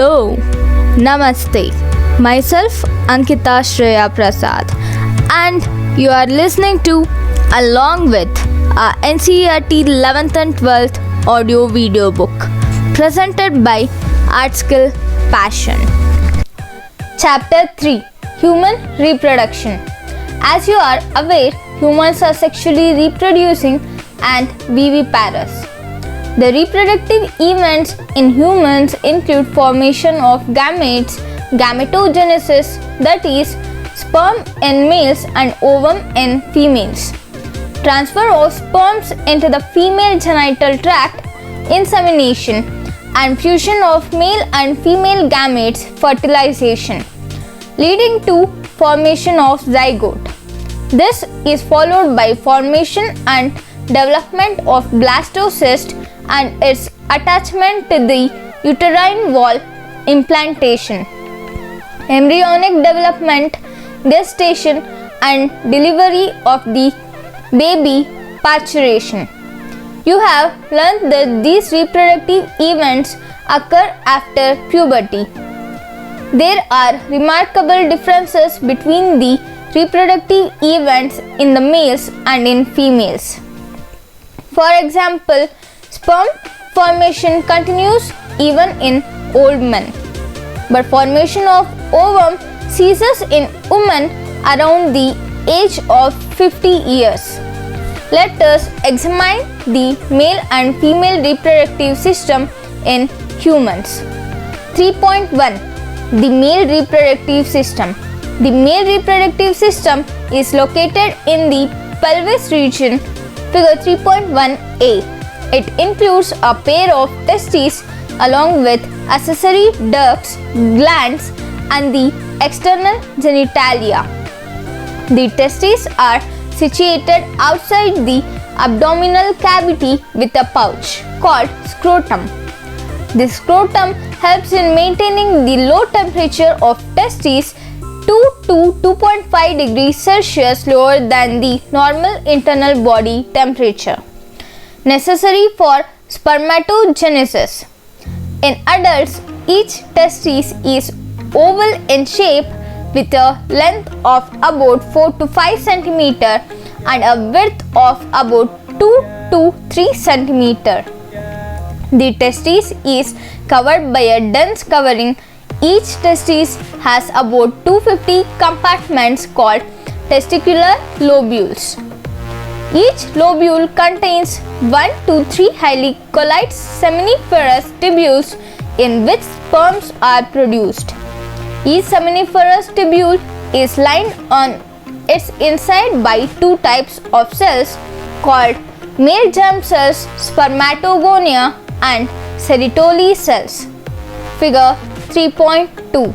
Hello, Namaste. Myself Ankita Shreya Prasad, and you are listening to along with our NCERT 11th and 12th audio video book presented by ArtSkill Passion. Chapter 3, Human Reproduction. As you are aware, humans are sexually reproducing and viviparous. The reproductive events in humans include formation of gametes, gametogenesis, that is, sperm in males and ovum in females, transfer of sperms into the female genital tract, insemination, and fusion of male and female gametes, fertilization, leading to formation of zygote. This is followed by formation and development of blastocyst and its attachment to the uterine wall, implantation, embryonic development, gestation, and delivery of the baby, parturition. You have learned that these reproductive events occur after puberty. There are remarkable differences between the reproductive events in the males and in females. For example, sperm formation continues even in old men, but formation of ovum ceases in women around the age of 50 years. Let us examine the male and female reproductive system in humans. 3.1. The male reproductive system. The male reproductive system is located in the pelvis region, figure 3.1a. It includes a pair of testes along with accessory ducts, glands, and the external genitalia. The testes are situated outside the abdominal cavity with a pouch called scrotum. The scrotum helps in maintaining the low temperature of testes 2 to 2.5 degrees Celsius lower than the normal internal body temperature, necessary for spermatogenesis. In adults, each testis is oval in shape with a length of about 4 to 5 cm and a width of about 2 to 3 cm. The testis is covered by a dense covering. Each testis has about 250 compartments called testicular lobules. Each lobule contains 1 to 3 highly collide seminiferous tubules in which sperms are produced. Each seminiferous tubule is lined on its inside by two types of cells called male germ cells, spermatogonia, and Sertoli cells. Figure 3.2.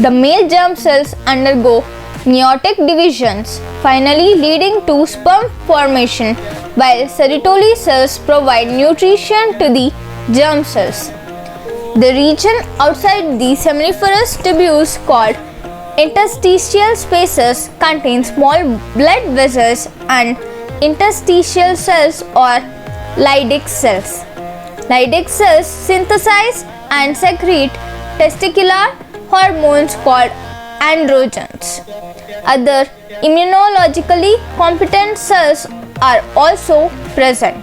The male germ cells undergo meiotic divisions, finally leading to sperm formation, while Sertoli cells provide nutrition to the germ cells. The region outside the seminiferous tubules called interstitial spaces contain small blood vessels and interstitial cells or Leydig cells. Leydig cells synthesize and secrete testicular hormones called androgens. Other immunologically competent cells are also present.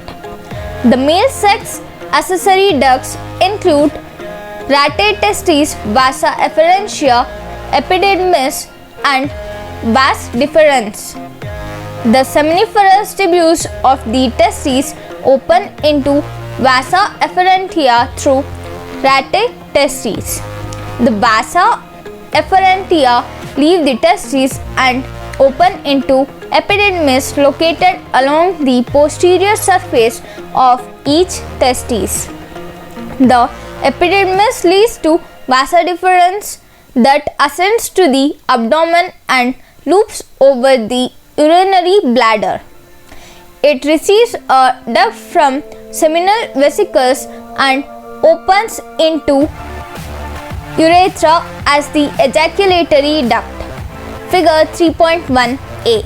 The male sex accessory ducts include ratae testes, vasa efferentia, epididymis, and vas deferens. The seminiferous tubules of the testes open into vasa efferentia through ratae testes. The vasa efferentia leave the testes and open into epididymis located along the posterior surface of each testis. The epididymis leads to vasa deferens that ascends to the abdomen and loops over the urinary bladder. It receives a duct from seminal vesicles and opens into urethra as the ejaculatory duct. Figure 3.1a.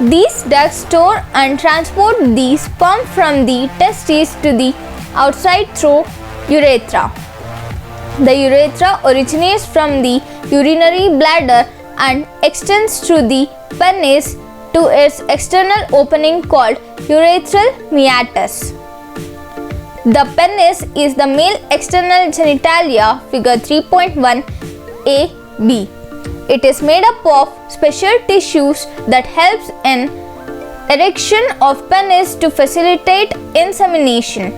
These ducts store and transport the sperm from the testes to the outside through urethra. The urethra originates from the urinary bladder and extends through the penis to its external opening called urethral meatus. The penis is the male external genitalia, figure 3.1a-b. It is made up of special tissues that helps in erection of penis to facilitate insemination.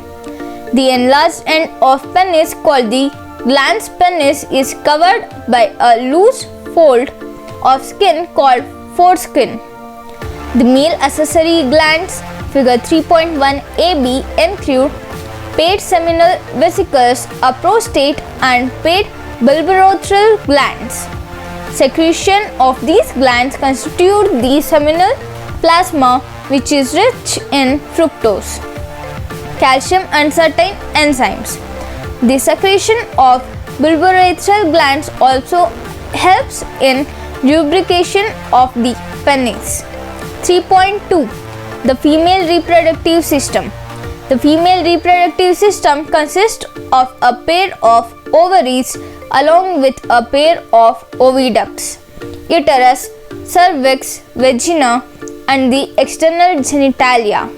The enlarged end of penis called the glans penis is covered by a loose fold of skin called foreskin. The male accessory glands, figure 3.1a-b, include paid seminal vesicles, a prostate, and paid bulbourethral glands. Secretion of these glands constitute the seminal plasma, which is rich in fructose, calcium, and certain enzymes. The secretion of bulbourethral glands also helps in lubrication of the penis. 3.2 The female reproductive system. The female reproductive system consists of a pair of ovaries along with a pair of oviducts, uterus, cervix, vagina, and the external genitalia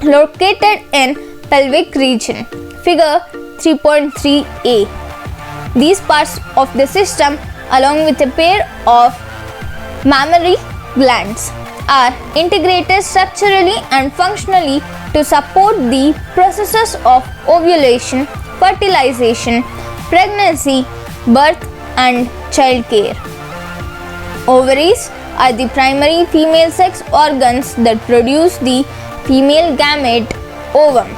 located in pelvic region, figure 3.3a. These parts of the system, along with a pair of mammary glands, are integrated structurally and functionally to support the processes of ovulation, fertilization, pregnancy, birth, and childcare. Ovaries are the primary female sex organs that produce the female gamete, ovum,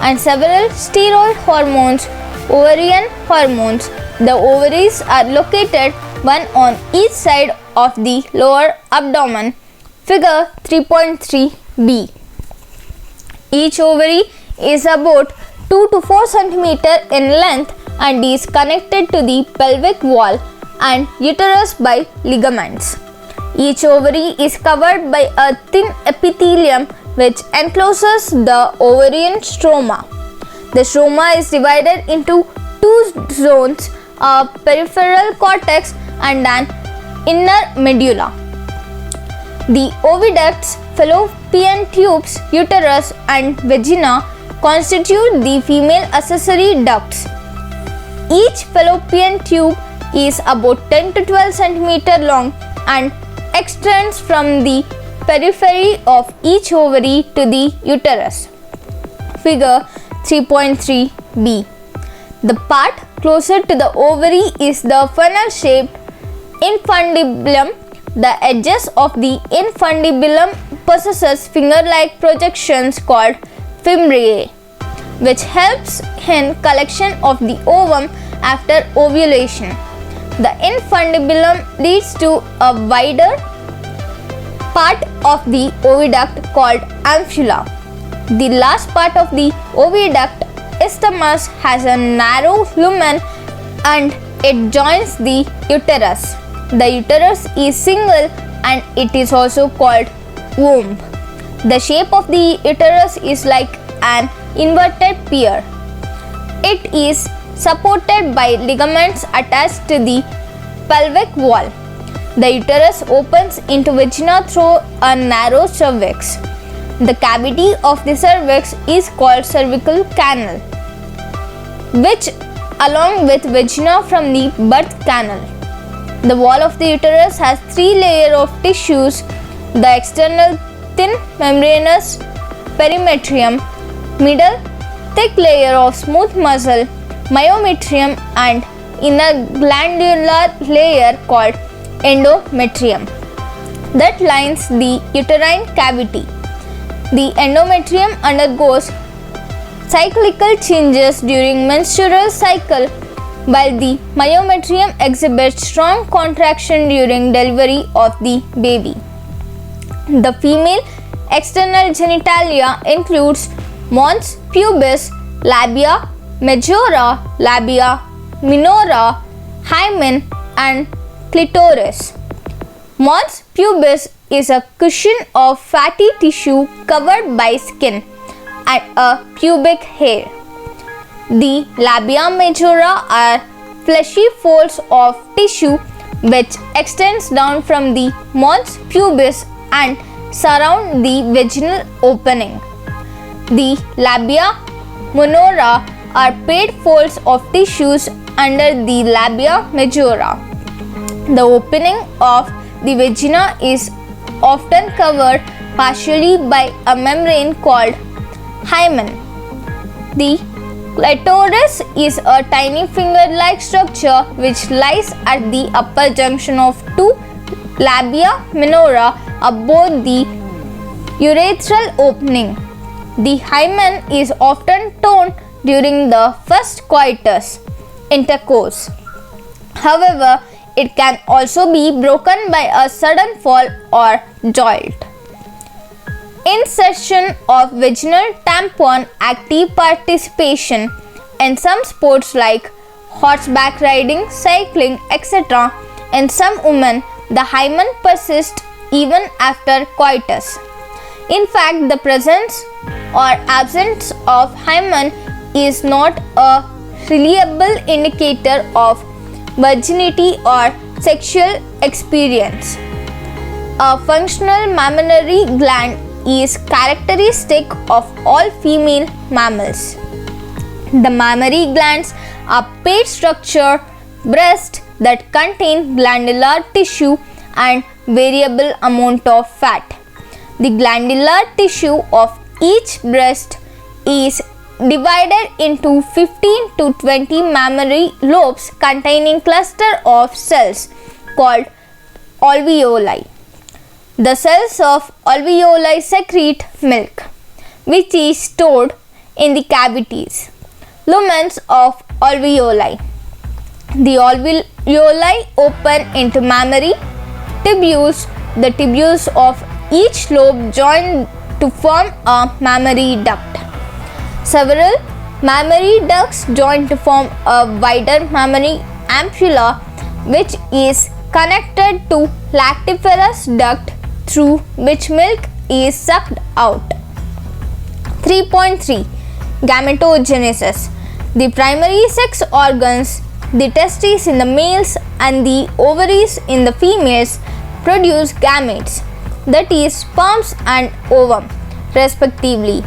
and several steroid hormones, ovarian hormones. The ovaries are located one on each side of the lower abdomen, figure 3.3b. Each ovary is about 2 to 4 cm in length and is connected to the pelvic wall and uterus by ligaments. Each ovary is covered by a thin epithelium which encloses the ovarian stroma. The stroma is divided into two zones, a peripheral cortex and an inner medulla. The oviducts, fallopian tubes, uterus, and vagina constitute the female accessory ducts. Each fallopian tube is about 10 to 12 cm long and extends from the periphery of each ovary to the uterus. Figure 3.3b. The part closer to the ovary is the funnel-shaped infundibulum. The edges of the infundibulum possesses finger-like projections called fimbriae, which helps in collection of the ovum after ovulation. The infundibulum leads to a wider part of the oviduct called ampulla. The last part of the oviduct, isthmus, has a narrow lumen and it joins the uterus. The uterus is single and it is also called womb. The shape of the uterus is like an inverted pear. It is supported by ligaments attached to the pelvic wall. The uterus opens into vagina through a narrow cervix. The cavity of the cervix is called cervical canal, which along with vagina from the birth canal. The wall of the uterus has 3 layers of tissues: the external thin membranous perimetrium, middle thick layer of smooth muscle, myometrium, and inner glandular layer called endometrium that lines the uterine cavity. The endometrium undergoes cyclical changes during menstrual cycle, while the myometrium exhibits strong contraction during delivery of the baby. The female external genitalia includes mons pubis, labia majora, labia minora, hymen, and clitoris. Mons pubis is a cushion of fatty tissue covered by skin and a pubic hair. The labia majora are fleshy folds of tissue which extends down from the mons pubis and surround the vaginal opening. The labia minora are paired folds of tissues under the labia majora. The opening of the vagina is often covered partially by a membrane called hymen. The clitoris is a tiny finger-like structure which lies at the upper junction of two labia minora above the urethral opening. The hymen is often torn during the first coitus intercourse. However, it can also be broken by a sudden fall or jolt. Insertion of vaginal tampon, active participation in some sports like horseback riding, cycling, etc. In some women, the hymen persists even after coitus. In fact, the presence or absence of hymen is not a reliable indicator of virginity or sexual experience. A functional mammary gland is characteristic of all female mammals. The mammary glands are paired structured breasts that contain glandular tissue and variable amount of fat. The glandular tissue of each breast is divided into 15 to 20 mammary lobes containing cluster of cells called alveoli. The cells of alveoli secrete milk, which is stored in the cavities, lumens of alveoli. The alveoli open into mammary tubules. The tubules of each lobe join to form a mammary duct. Several mammary ducts join to form a wider mammary ampulla, which is connected to lactiferous duct through which milk is sucked out. 3.3 Gametogenesis. The primary sex organs, the testes in the males and the ovaries in the females, produce gametes, that is, sperms and ovum, respectively.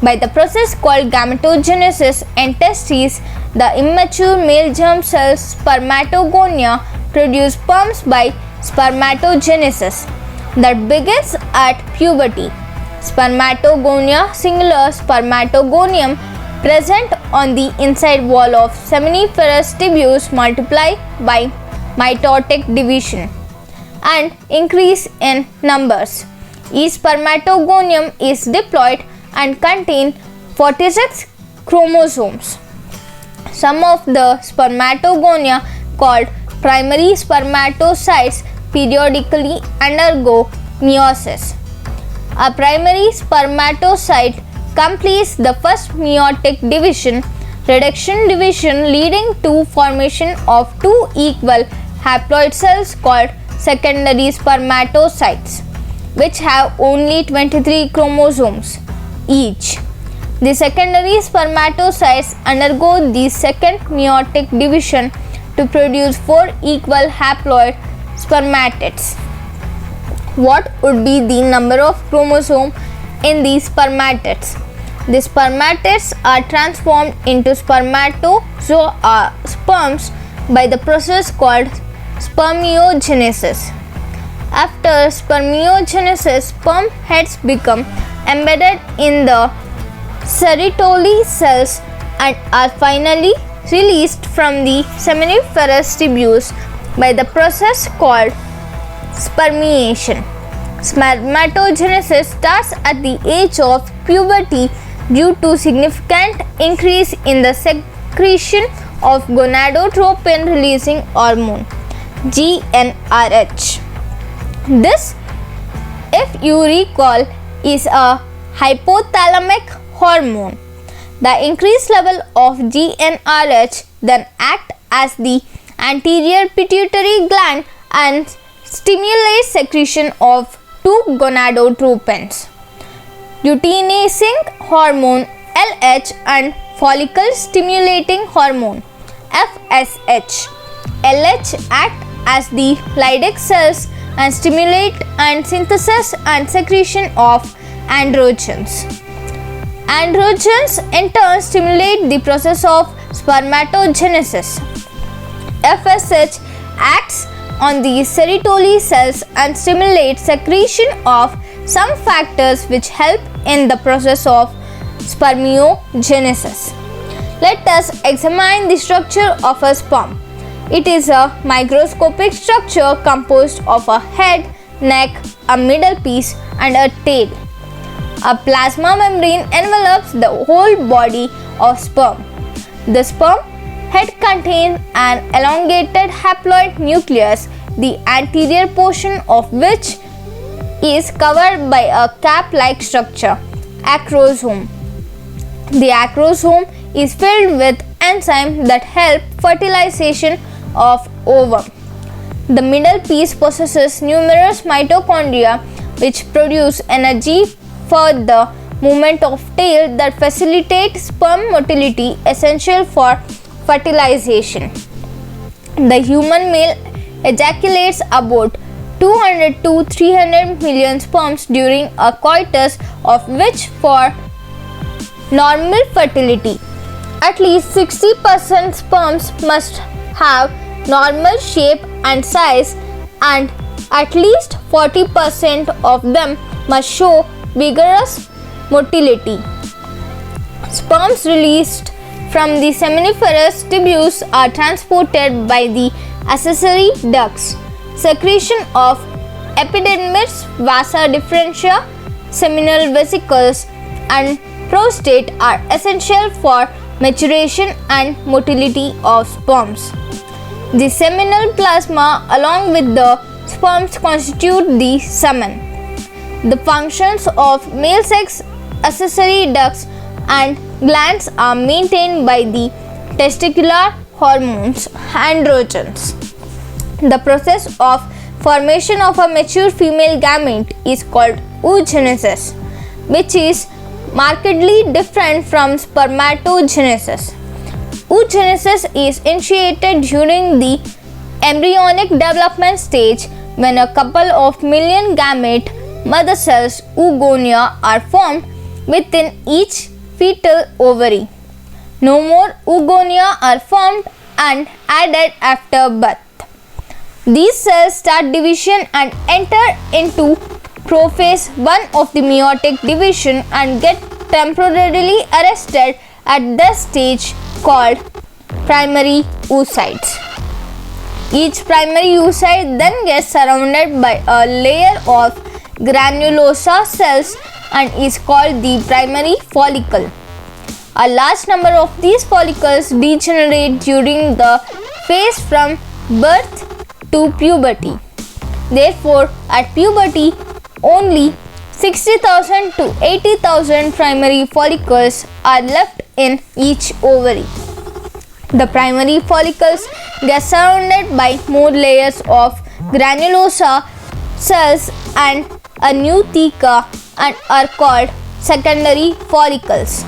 By the process called gametogenesis in testes, the immature male germ cells spermatogonia produce sperms by spermatogenesis that begins at puberty. Spermatogonia, singular spermatogonium, present on the inside wall of seminiferous tubules, multiply by mitotic division and increase in numbers. Each spermatogonium is diploid and contain 46 chromosomes. Some of the spermatogonia, called primary spermatocytes, periodically undergo meiosis. A primary spermatocyte completes the first meiotic division, reduction division, leading to formation of two equal haploid cells called secondary spermatocytes, which have only 23 chromosomes each. The secondary spermatocytes undergo the second meiotic division to produce 4 equal haploid spermatids. What would be the number of chromosomes in these spermatids? The spermatids are transformed into spermatozoa sperms by the process called spermiogenesis. After spermiogenesis, sperm heads become embedded in the Sertoli cells and are finally released from the seminiferous tubules by the process called spermiation. Spermatogenesis starts at the age of puberty due to significant increase in the secretion of gonadotropin releasing hormone GnRH. This, if you recall, is a hypothalamic hormone. The increased level of GnRH then acts as the anterior pituitary gland and stimulates secretion of two gonadotropins. Luteinizing hormone LH and follicle stimulating hormone FSH. LH act as the Leydig cells and stimulate and synthesis and secretion of androgens. Androgens in turn stimulate the process of spermatogenesis. FSH acts on the Sertoli cells and stimulates secretion of some factors which help in the process of spermiogenesis. Let us examine the structure of a sperm. It is a microscopic structure composed of a head, neck, a middle piece, and a tail. A plasma membrane envelopes the whole body of sperm. The sperm head contains an elongated haploid nucleus, the anterior portion of which is covered by a cap-like structure, acrosome. The acrosome is filled with enzymes that help fertilization of ovum. The middle piece possesses numerous mitochondria which produce energy for the movement of tail that facilitate sperm motility essential for fertilization. The human male ejaculates about 200 to 300 million sperms during a coitus, of which for normal fertility, at least 60% sperms must have normal shape and size, and at least 40% of them must show vigorous motility. Sperms released from the seminiferous tubules are transported by the accessory ducts. Secretion of epidermis, vasa differentia, seminal vesicles, and prostate are essential for maturation and motility of sperms. The seminal plasma along with the sperms constitute the semen. The functions of male sex accessory ducts and glands are maintained by the testicular hormones androgens. The process of formation of a mature female gamete is called oogenesis, which is markedly different from spermatogenesis. Oogenesis is initiated during the embryonic development stage when a couple of million gamete mother cells oogonia are formed within each fetal ovary. No more oogonia are formed and added after birth. These cells start division and enter into prophase 1 of the meiotic division and get temporarily arrested at the stage called primary oocytes. Each primary oocyte then gets surrounded by a layer of granulosa cells and is called the primary follicle. A large number of these follicles degenerate during the phase from birth to puberty. Therefore, at puberty, only 60,000 to 80,000 primary follicles are left in each ovary. The primary follicles get surrounded by more layers of granulosa cells and a new theca and are called secondary follicles.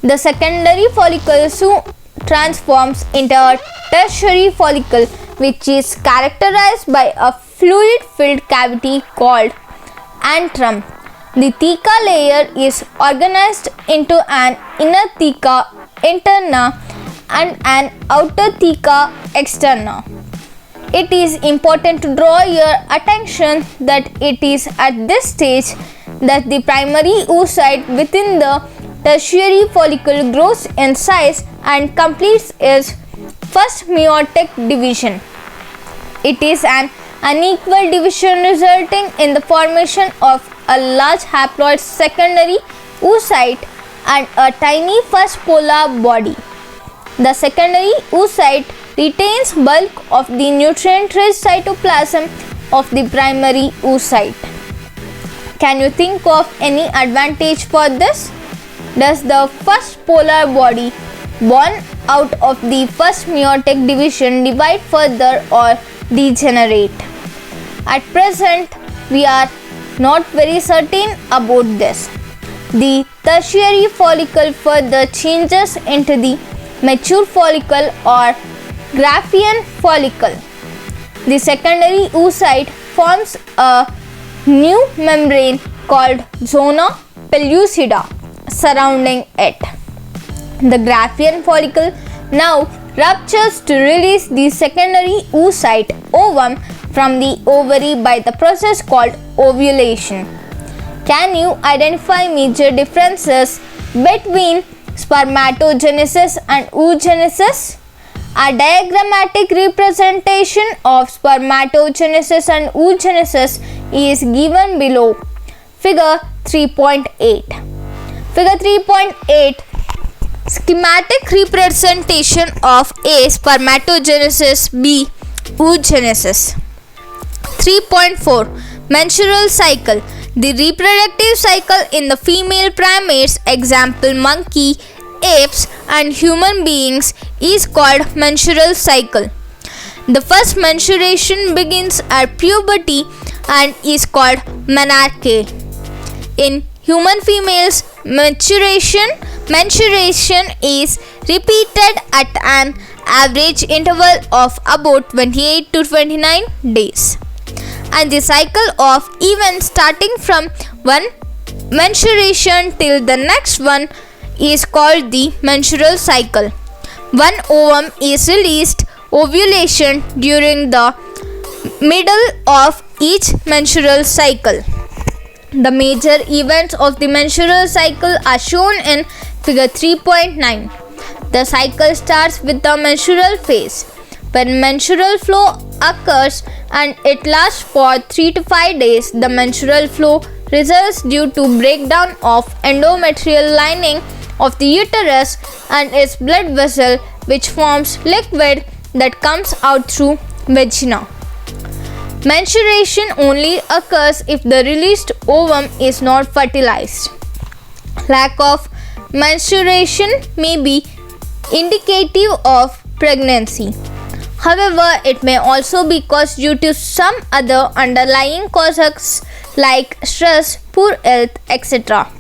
The secondary follicle soon transforms into a tertiary follicle, which is characterized by a fluid-filled cavity called antrum. The theca layer is organized into an inner theca interna and an outer theca externa. It is important to draw your attention that it is at this stage that the primary oocyte within the tertiary follicle grows in size and completes its first meiotic division. It is an unequal division resulting in the formation of a large haploid secondary oocyte and a tiny first polar body. The secondary oocyte retains bulk of the nutrient-rich cytoplasm of the primary oocyte. Can you think of any advantage for this? Does the first polar body born out of the first meiotic division divide further or degenerate? At present, we are not very certain about this. The tertiary follicle further changes into the mature follicle or Graafian follicle. The secondary oocyte forms a new membrane called zona pellucida surrounding it. The Graafian follicle now ruptures to release the secondary oocyte ovum from the ovary by the process called ovulation. Can you identify major differences between spermatogenesis and oogenesis? A diagrammatic representation of spermatogenesis and oogenesis is given below. Figure 3.8. Figure 3.8 schematic representation of A. Spermatogenesis, B. Oogenesis. 3.4 Menstrual cycle. The reproductive cycle in the female primates, example monkey, apes and human beings, is called menstrual cycle. The first menstruation begins at puberty and is called menarche. In human females, menstruation is repeated at an average interval of about 28 to 29 days. And the cycle of events starting from one menstruation till the next one is called the menstrual cycle. One ovum is released, ovulation, during the middle of each menstrual cycle. The major events of the menstrual cycle are shown in figure 3.9. The cycle starts with the menstrual phase. When menstrual flow occurs and it lasts for 3 to 5 days, the menstrual flow results due to breakdown of endometrial lining of the uterus and its blood vessel, which forms liquid that comes out through vagina. Menstruation only occurs if the released ovum is not fertilized. Lack of menstruation may be indicative of pregnancy. However, it may also be caused due to some other underlying causes like stress, poor health, etc.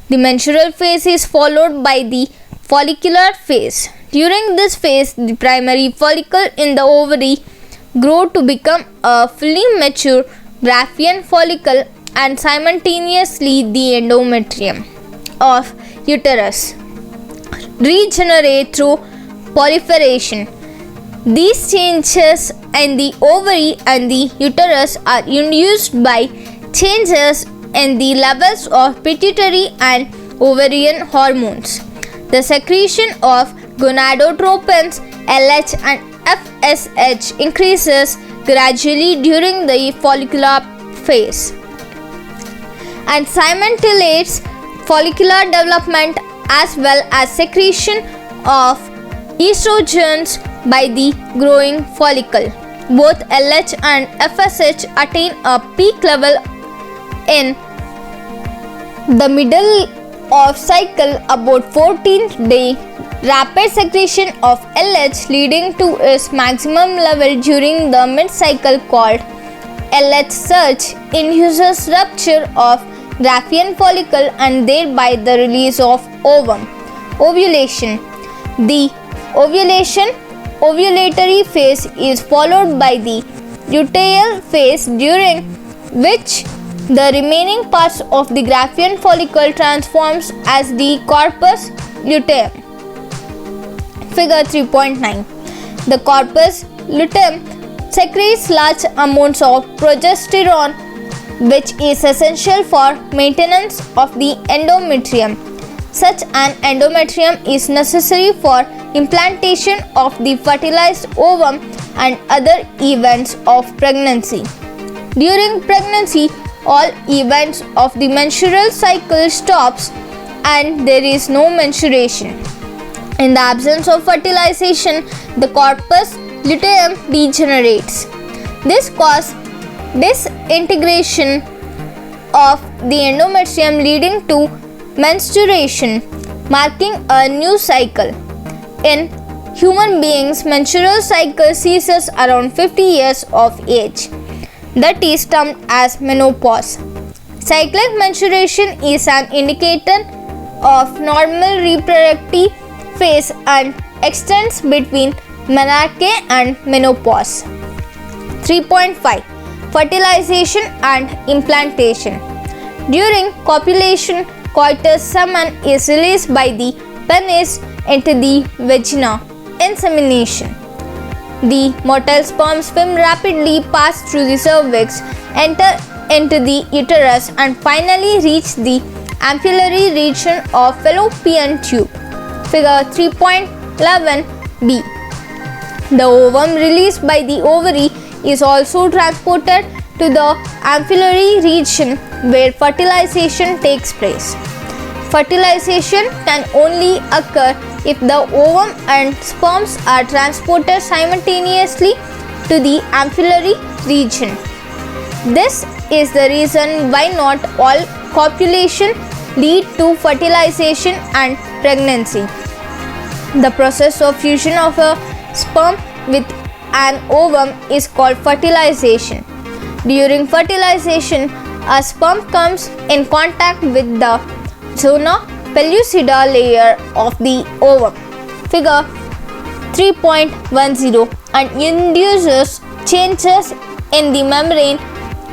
The menstrual phase is followed by the follicular phase. During this phase, the primary follicle in the ovary grows to become a fully mature Graafian follicle and simultaneously the endometrium of uterus regenerate through proliferation. These changes in the ovary and the uterus are induced by changes in the levels of pituitary and ovarian hormones. The secretion of gonadotropins LH and FSH increases gradually during the follicular phase and simultaneous follicular development as well as secretion of estrogens by the growing follicle. Both LH and FSH attain a peak level in the middle of cycle about 14th day. Rapid secretion of LH leading to its maximum level during the mid-cycle called LH surge induces rupture of Graafian follicle and thereby the release of ovum. Ovulation. The ovulatory phase is followed by the luteal phase, during which the remaining parts of the Graafian follicle transforms as the corpus luteum. Figure 3.9. The corpus luteum secretes large amounts of progesterone, which is essential for maintenance of the endometrium. Such an endometrium is necessary for implantation of the fertilized ovum and other events of pregnancy. During pregnancy, all events of the menstrual cycle stops and there is no menstruation. In the absence of fertilization, the corpus luteum degenerates. This causes disintegration of the endometrium leading to menstruation, marking a new cycle. In human beings, menstrual cycle ceases around 50 years of age. That is termed as menopause. Cyclic menstruation is an indicator of normal reproductive phase and extends between menarche and menopause. 3.5 Fertilization and implantation. During copulation, coitus semen is released by the penis into the vagina. Insemination. The motile sperm swim rapidly past through the cervix, enter into the uterus and finally reach the ampullary region of fallopian tube. Figure 3.11b. The ovum released by the ovary is also transported to the ampullary region where fertilization takes place. Fertilization can only occur if the ovum and sperms are transported simultaneously to the ampullary region. This is the reason why not all copulation lead to fertilization and pregnancy. The process of fusion of a sperm with an ovum is called fertilization. During fertilization, a sperm comes in contact with the zona pellucida layer of the ovum, figure 3.10, and induces changes in the membrane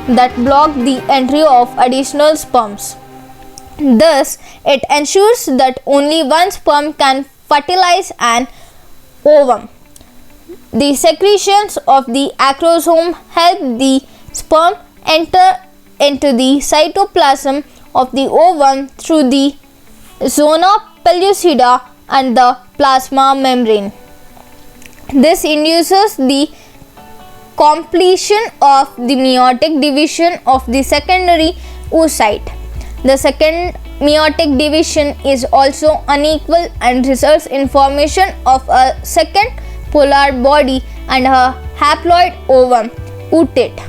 that block the entry of additional sperms. Thus, it ensures that only one sperm can fertilize an ovum. The secretions of the acrosome help the sperm enter into the cytoplasm of the ovum through the zona pellucida and the plasma membrane. This induces the completion of the meiotic division of the secondary oocyte. The second meiotic division is also unequal and results in formation of a second polar body and a haploid ovum, oocyte.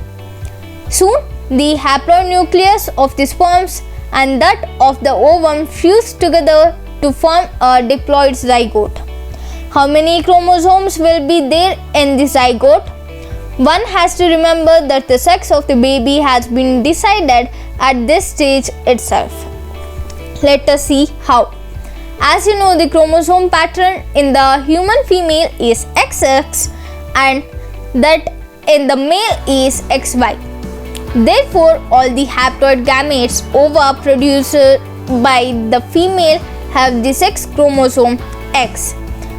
Soon, the haplonucleus of the sperms and that of the ovum fuse together to form a diploid zygote. How many chromosomes will be there in the zygote? One has to remember that the sex of the baby has been decided at this stage itself. Let us see how. As you know, the chromosome pattern in the human female is XX and that in the male is XY. Therefore, all the haploid gametes ova produced by the female have the sex chromosome X,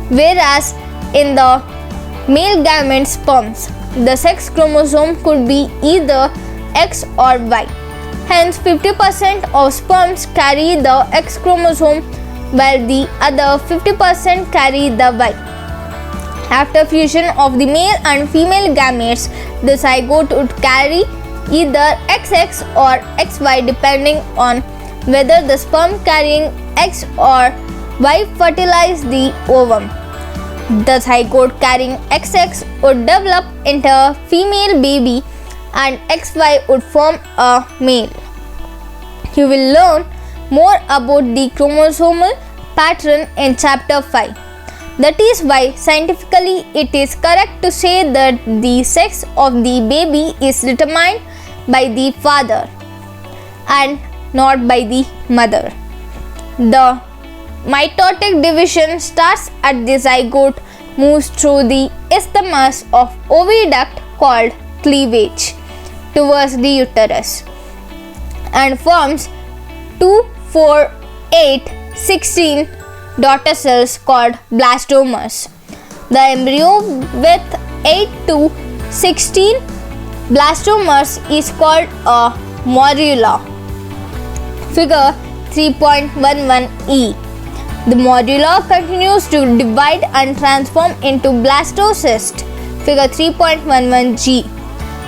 whereas in the male gamete sperms, the sex chromosome could be either X or Y. Hence, 50% of sperms carry the X chromosome while the other 50% carry the Y. After fusion of the male and female gametes, the zygote would carry either XX or XY depending on whether the sperm carrying X or Y fertilize the ovum. The zygote carrying XX would develop into a female baby and XY would form a male. You will learn more about the chromosomal pattern in chapter 5. That is why scientifically it is correct to say that the sex of the baby is determined by the father and not by the mother. The mitotic division starts at the zygote, moves through the isthmus of oviduct called cleavage towards the uterus and forms 2, 4, 8, 16 daughter cells called blastomeres. The embryo with 8 to 16 blastomeres is called a morula. Figure 3.11e. The morula continues to divide and transform into blastocyst. Figure 3.11g.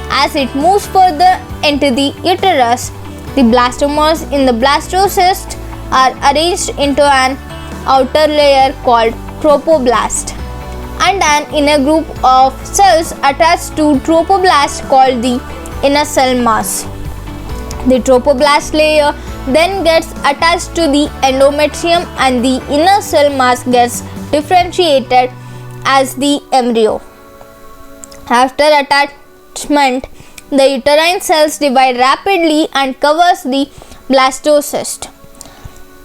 As it moves further into the uterus, the blastomeres in the blastocyst are arranged into an outer layer called trophoblast and an inner group of cells attached to trophoblast called the inner cell mass. The trophoblast layer then gets attached to the endometrium and the inner cell mass gets differentiated as the embryo. After attachment, The uterine cells divide rapidly and covers the blastocyst.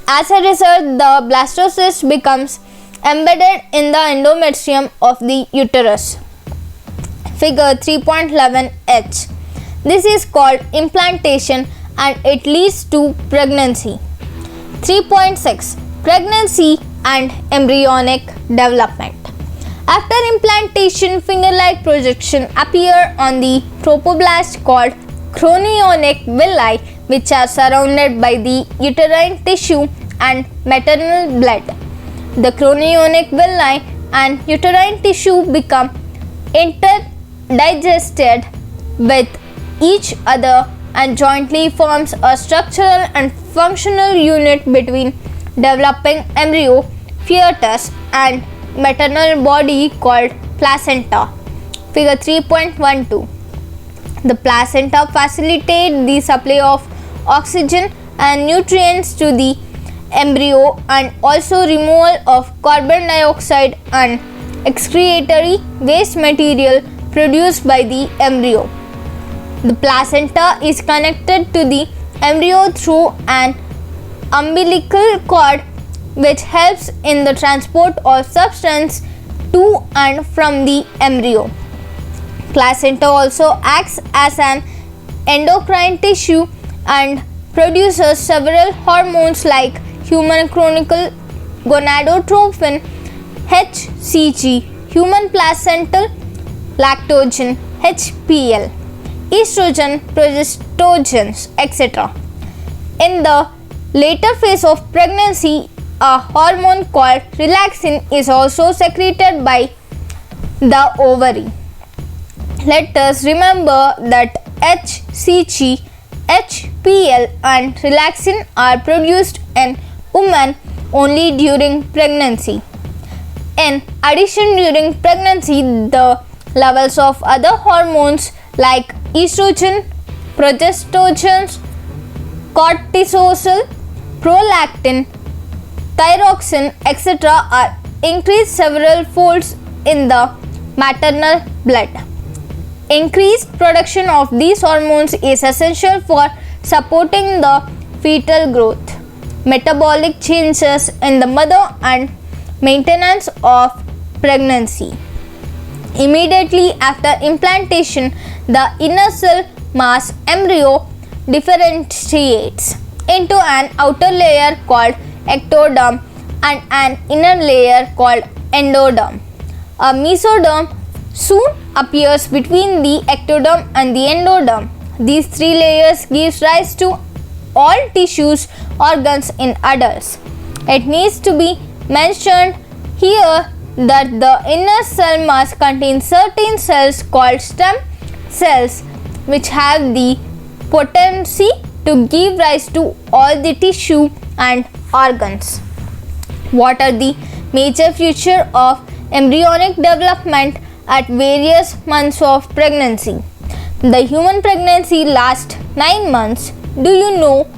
As a result, the blastocyst becomes embedded in the endometrium of the uterus. Figure 3.11h. This is called implantation and it leads to pregnancy. 3.6 Pregnancy and embryonic development. After implantation, finger-like projection appear on the trophoblast called chorionic villi, which are surrounded by the uterine tissue and maternal blood. The chorionic villi and uterine tissue become interdigested with each other and jointly forms a structural and functional unit between developing embryo, fetus and maternal body called placenta. Figure 3.12. The placenta facilitates the supply of oxygen and nutrients to the embryo and also removal of carbon dioxide and excretory waste material produced by the embryo. The placenta is connected to the embryo through an umbilical cord which helps in the transport of substance to and from the embryo. Placenta also acts as an endocrine tissue and produces several hormones like human chorionic gonadotropin HCG, human placental lactogen HPL, estrogen, progestogens, etc. In the later phase of pregnancy, a hormone called relaxin is also secreted by the ovary. Let us remember that HCG, HPL and relaxin are produced in women only during pregnancy. In addition, during pregnancy, the levels of other hormones like estrogen, progestogens, cortisol, prolactin, thyroxine, etc. are increased several folds in the maternal blood. Increased production of these hormones is essential for supporting the fetal growth, metabolic changes in the mother and maintenance of pregnancy. Immediately after implantation, the inner cell mass embryo differentiates into an outer layer called ectoderm and an inner layer called endoderm. A mesoderm soon appears between the ectoderm and the endoderm. These three layers give rise to all tissues, organs in adults. It needs to be mentioned here that the inner cell mass contains certain cells called stem cells which have the potency to give rise to all the tissue and organs. What are the major features of embryonic development at various months of pregnancy? The human pregnancy lasts 9 months. Do you know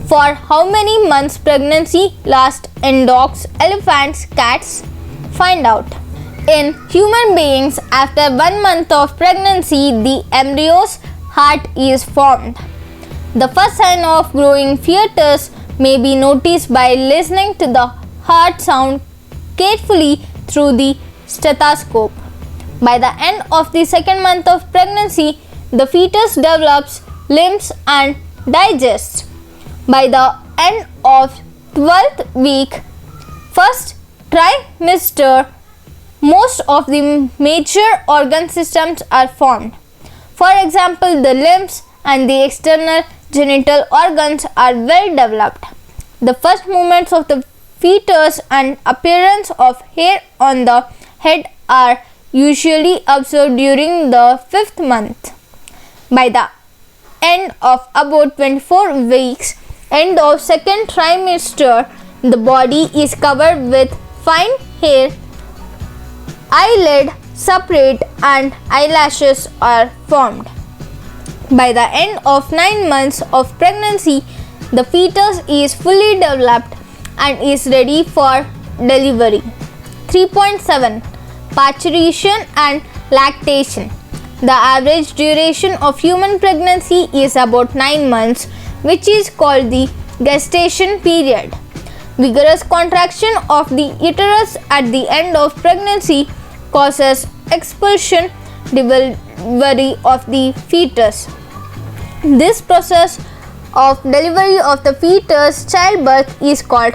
for how many months pregnancy lasts in dogs, elephants, cats? Find out. In human beings, after 1 month of pregnancy, the embryo's heart is formed. The first sign of growing fetus may be noticed by listening to the heart sound carefully through the stethoscope. By the end of the 2nd month of pregnancy, the fetus develops limbs and digests. By the end of 12th week, first trimester, most of the major organ systems are formed. For example, the limbs and the external genital organs are well developed. The first movements of the fetus and appearance of hair on the head are usually observed during the 5th month. By the end of about 24 weeks, end of 2nd trimester, the body is covered with fine hair, eyelid separate and eyelashes are formed. By the end of 9 months of pregnancy, the fetus is fully developed and is ready for delivery. 3.7 Parturition and lactation. The average duration of human pregnancy is about 9 months, which is called the gestation period. Vigorous contraction of the uterus at the end of pregnancy causes expulsion delivery of the fetus. This process of delivery of the fetus childbirth is called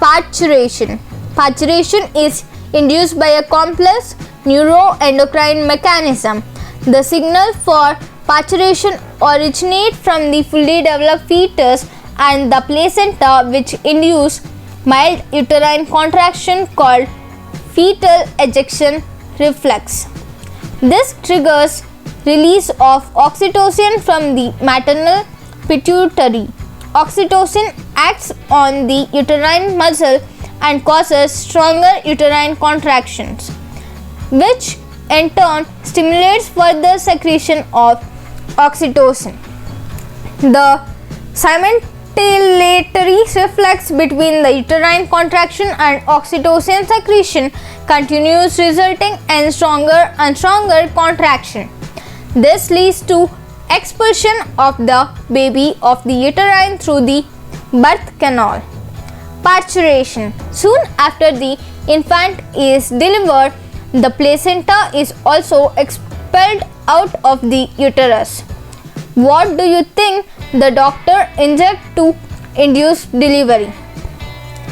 parturition. Parturition is induced by a complex neuroendocrine mechanism. The signal for parturition originates from the fully developed fetus and the placenta, which induce mild uterine contraction called fetal ejection reflex. This triggers release of oxytocin from the maternal pituitary. Oxytocin acts on the uterine muscle and causes stronger uterine contractions, which in turn stimulates further secretion of oxytocin. The simultaneous reflex between the uterine contraction and oxytocin secretion continues, resulting in stronger and stronger contraction. This leads to expulsion of the baby of the uterine through the birth canal. Parturition. Soon after the infant is delivered, the placenta is also expelled out of the uterus. What do you think the doctor injects to induce delivery?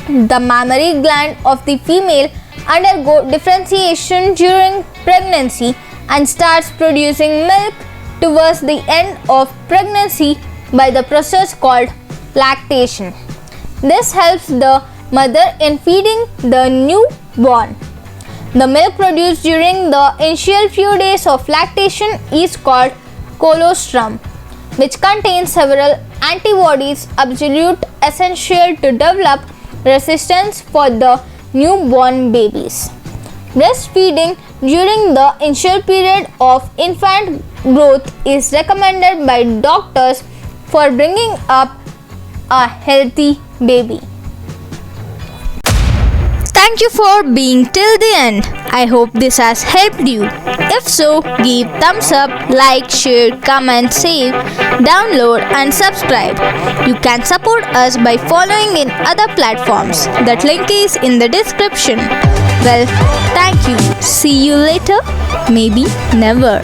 The mammary gland of the female undergo differentiation during pregnancy and starts producing milk towards the end of pregnancy by the process called lactation. This helps the mother in feeding the newborn. The milk produced during the initial few days of lactation is called colostrum, which contains several antibodies absolutely essential to develop resistance for the newborn babies. Breastfeeding during the initial period of infant growth is recommended by doctors for bringing up a healthy baby. Thank you for being till the end. I hope this has helped you. If so, give thumbs up, like, share, comment, save, download and subscribe. You can support us by following in other platforms. That link is in the description. Well, thank you. See you later. Maybe never.